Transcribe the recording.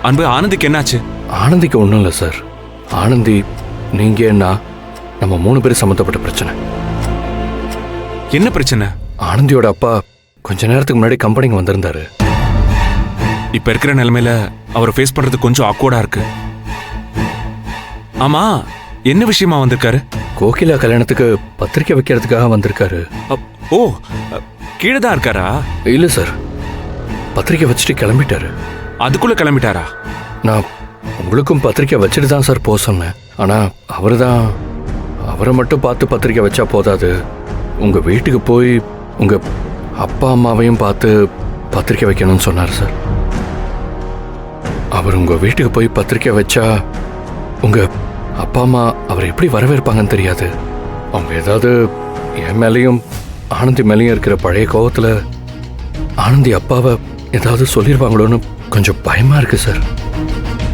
அன்பு, ஆனந்திக்கு என்னாச்சு? ஆனந்திக்கு ஒன்றும் இல்லை சார். ஆனந்தி, நீங்க என்ன, நம்ம 3 பேரும் சம்மந்தப்பட்ட பிரச்சனை. என்ன பிரச்சனை? ஆனந்தியோட அப்பா கொஞ்ச நேரத்துக்கு முன்னாடி கம்பெனிக்கு வந்திருந்தாரு. இப்ப இருக்கிற நிலைமையில அவரை ஃபேஸ் பண்றது கொஞ்சம் ஆக்வர்டா இருக்கு. ஆமா, என்ன விஷயமா வந்திருக்காரு? கோகிலா கல்யாணத்துக்கு பத்திரிக்கை வைக்கிறதுக்காக வந்திருக்காரு. ஓ, கீழே தான் இருக்காரா? இல்லை சார், பத்திரிக்கை வச்சுட்டு கிளம்பிட்டாரு. அதுக்குள்ள கிளம்பிட்டாரா? நான் உங்களுக்கும் பத்திரிக்கை வச்சுட்டு தான் சார் போக சொன்னேன். ஆனால் அவரை மட்டும் பார்த்து பத்திரிக்கை வச்சா போதாது, உங்கள் வீட்டுக்கு போய் உங்கள் அப்பா அம்மாவையும் பார்த்து பத்திரிக்கை வைக்கணும்னு சொன்னார் சார். அவர் உங்கள் வீட்டுக்கு போய் பத்திரிக்கை வச்சா உங்கள் அப்பா அம்மா அவரை எப்படி வரவேற்பாங்கன்னு தெரியாது. அவங்க ஏதாவது என் மேலேயும் ஆனந்தி மேலேயும் இருக்கிற பழைய கோவத்தில் ஆனந்தி அப்பாவை ஏதாவது சொல்லிடுவாங்களோன்னு கொஞ்சம் பயமாக இருக்குது சார்.